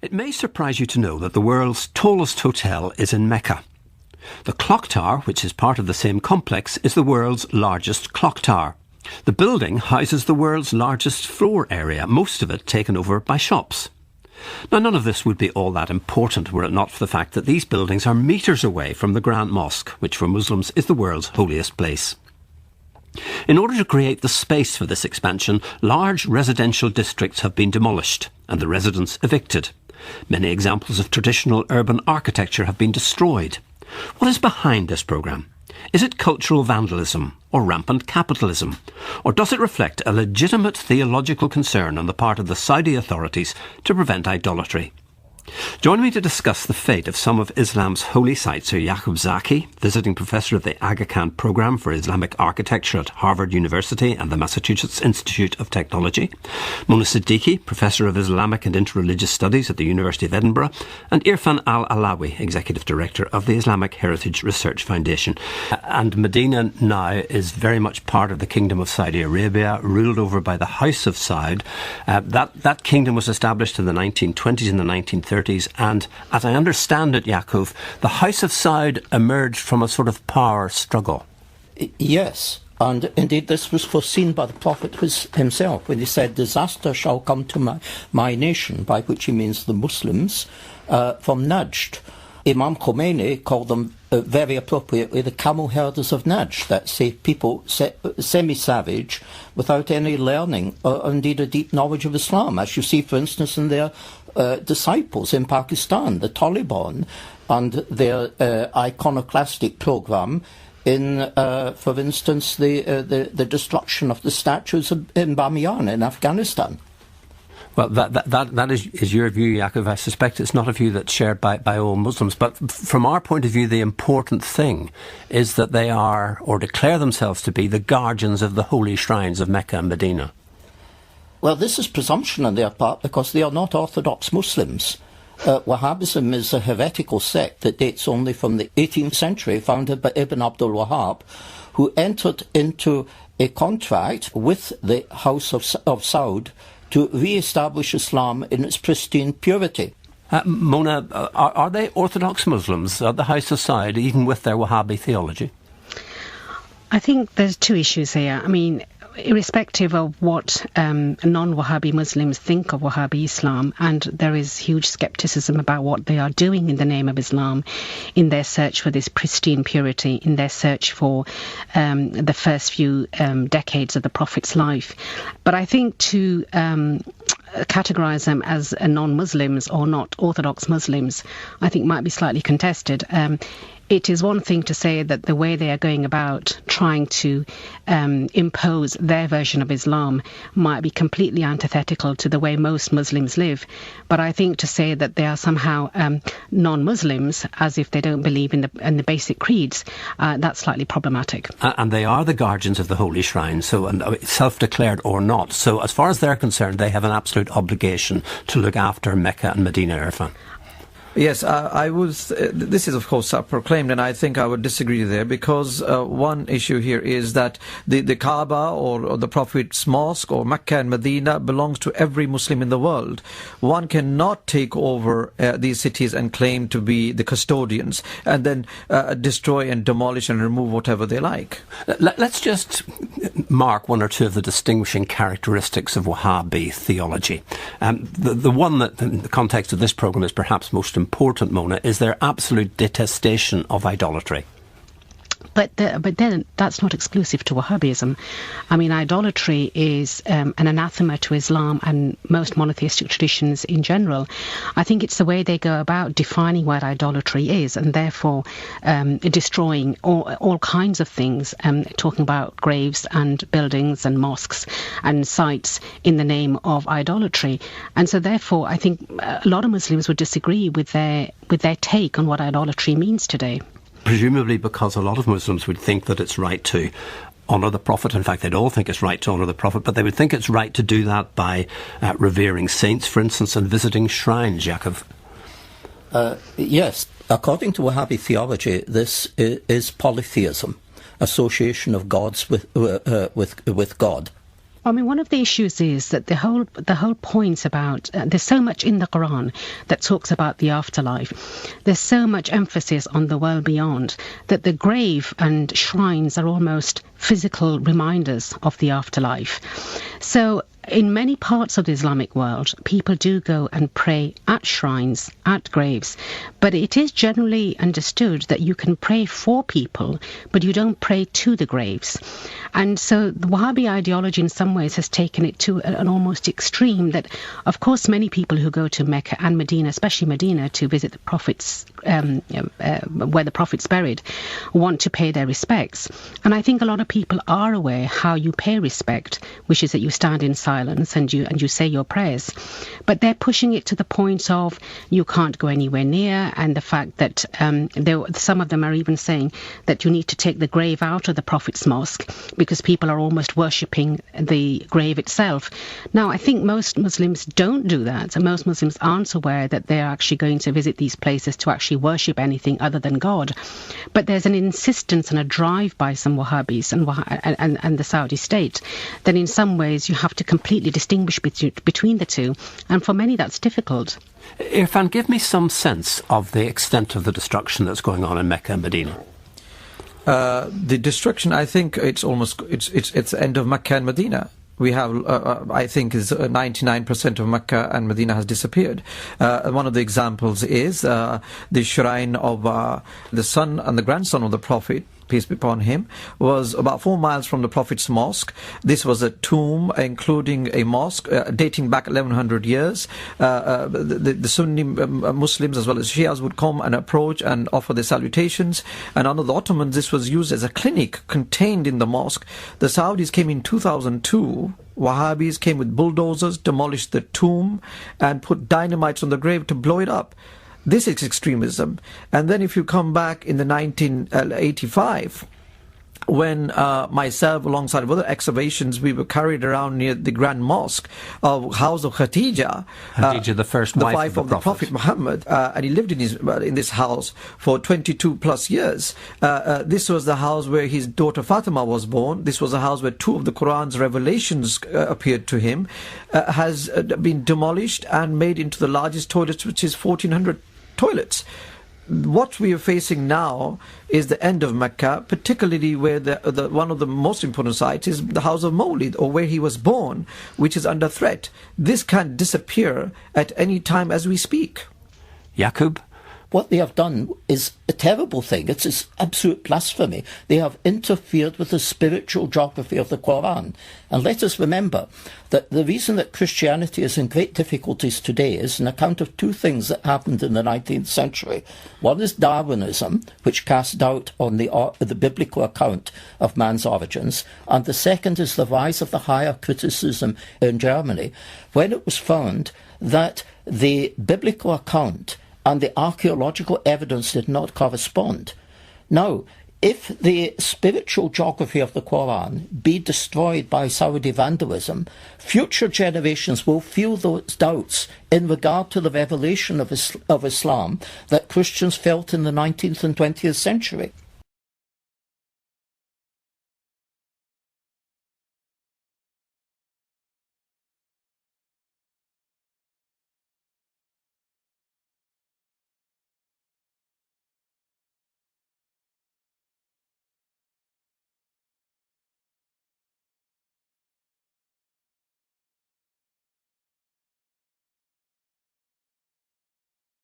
It may surprise you to know that the world's tallest hotel is in Mecca. The clock tower, which is part of the same complex, is the world's largest clock tower. The building houses the world's largest floor area, most of it taken over by shops. Now, none of this would be all that important were it not for the fact that these buildings are metres away from the Grand Mosque, which for Muslims is the world's holiest place. In order to create the space for this expansion, large residential districts have been demolished and the residents evicted. Many examples of traditional urban architecture have been destroyed. What is behind this programme? Is it cultural vandalism or rampant capitalism? Or does it reflect a legitimate theological concern on the part of the Saudi authorities to prevent idolatry? Join me to discuss the fate of some of Islam's holy sites are Yaqub Zaki, visiting professor of the Aga Khan Programme for Islamic Architecture at Harvard University and the Massachusetts Institute of Technology, Mona Siddiqui, professor of Islamic and Interreligious Studies at the University of Edinburgh, and Irfan Al-Alawi, executive director of the Islamic Heritage Research Foundation. And Medina now is very much part of the Kingdom of Saudi Arabia, ruled over by the House of Saud. That kingdom was established in the 1920s and the 1930s. And as I understand it, Yaqub, the House of Saud emerged from a sort of power struggle. Yes, and indeed this was foreseen by the Prophet himself when he said, "Disaster shall come to my nation," by which he means the Muslims, from Najd. Imam Khomeini called them very appropriately the camel herders of Najd, that say people semi-savage without any learning or indeed a deep knowledge of Islam, as you see for instance in their disciples in Pakistan, the Taliban, and their iconoclastic programme in, for instance, the destruction of the statues in Bamiyan in Afghanistan. Well, that is your view, Yaqub. I suspect it's not a view that's shared by all Muslims. But from our point of view, the important thing is that they are, or declare themselves to be, the guardians of the holy shrines of Mecca and Medina. Well, this is presumption on their part because they are not Orthodox Muslims. Wahhabism is a heretical sect that dates only from the 18th century, founded by Ibn Abdul Wahhab, who entered into a contract with the House of Saud to re-establish Islam in its pristine purity. Mona, are they Orthodox Muslims, the House of Saud, even with their Wahhabi theology? I think there's two issues here. I mean, irrespective of what non-Wahhabi Muslims think of Wahhabi Islam, and there is huge scepticism about what they are doing in the name of Islam in their search for this pristine purity, in their search for the first few decades of the Prophet's life. But I think to categorise them as non-Muslims or not Orthodox Muslims, I think might be slightly contested. It is one thing to say that the way they are going about trying to impose their version of Islam might be completely antithetical to the way most Muslims live. But I think to say that they are somehow non-Muslims, as if they don't believe in the basic creeds, that's slightly problematic. And they are the guardians of the holy shrine, so self-declared or not. So as far as they're concerned, they have an absolute obligation to look after Mecca and Medina, Irfan. Yes, this is of course proclaimed, and I think I would disagree there, because one issue here is that the Kaaba or the Prophet's Mosque or Mecca and Medina belongs to every Muslim in the world. One cannot take over these cities and claim to be the custodians and then destroy and demolish and remove whatever they like. Let's just mark one or two of the distinguishing characteristics of Wahhabi theology. The one that, in the context of this programme, is perhaps most important, Mona, is their absolute detestation of idolatry. But then that's not exclusive to Wahhabism. I mean, idolatry is an anathema to Islam and most monotheistic traditions in general. I think it's the way they go about defining what idolatry is, and therefore destroying all kinds of things, talking about graves and buildings and mosques and sites in the name of idolatry. And so therefore I think a lot of Muslims would disagree with their take on what idolatry means today. Presumably because a lot of Muslims would think that it's right to honour the Prophet. In fact, they'd all think it's right to honour the Prophet, but they would think it's right to do that by revering saints, for instance, and visiting shrines, Yaqub. Yes, according to Wahhabi theology, this is polytheism, association of gods with God. I mean, one of the issues is that the whole point about there's so much in the Quran that talks about the afterlife. There's so much emphasis on the world beyond that the grave and shrines are almost physical reminders of the afterlife. So in many parts of the Islamic world, people do go and pray at shrines, at graves, but it is generally understood that you can pray for people, but you don't pray to the graves. And so the Wahhabi ideology in some ways has taken it to an almost extreme that, of course, many people who go to Mecca and Medina, especially Medina, to visit the Prophet's, where the Prophet's buried, want to pay their respects. And I think a lot of people are aware how you pay respect, which is that you stand in silence and you say your prayers. But they're pushing it to the point of you can't go anywhere near, and the fact that some of them are even saying that you need to take the grave out of the Prophet's mosque because people are almost worshipping the grave itself. Now, I think most Muslims don't do that, and most Muslims aren't aware that they're actually going to visit these places to actually worship anything other than God. But there's an insistence and a drive by some Wahhabis and the Saudi state that in some ways you have to completely distinguish between the two, and for many that's difficult. Irfan, give me some sense of the extent of the destruction that's going on in Mecca and Medina. The destruction, I think it's the end of Mecca and Medina. We have, I think, 99% of Mecca and Medina has disappeared. One of the examples is the shrine of the son and the grandson of the Prophet, peace be upon him, was about 4 miles from the Prophet's mosque. This was a tomb, including a mosque, dating back 1100 years. The Sunni Muslims as well as Shias would come and approach and offer their salutations. And under the Ottomans, this was used as a clinic contained in the mosque. The Saudis came in 2002. Wahhabis came with bulldozers, demolished the tomb, and put dynamites on the grave to blow it up. This is extremism. And then if you come back in the 1985, when myself, alongside other excavations, we were carried around near the Grand Mosque of House of Khadija, the first wife of the Prophet Muhammad, and he lived in this house for 22 plus years. This was the house where his daughter Fatima was born. This was a house where 2 of the Quran's revelations appeared to him. Has been demolished and made into the largest toilets, which is 1,400 toilets. What we are facing now is the end of Mecca, particularly where the one of the most important sites is the house of Mawlid, or where he was born, which is under threat. This can disappear at any time as we speak. Yaqub? What they have done is a terrible thing. It's absolute blasphemy. They have interfered with the spiritual geography of the Quran. And let us remember that the reason that Christianity is in great difficulties today is an account of 2 things that happened in the 19th century. One is Darwinism, which cast doubt on the biblical account of man's origins. And the second is the rise of the higher criticism in Germany, when it was found that the biblical account and the archaeological evidence did not correspond. Now, if the spiritual geography of the Quran be destroyed by Saudi vandalism, future generations will feel those doubts in regard to the revelation of Islam that Christians felt in the 19th and 20th century.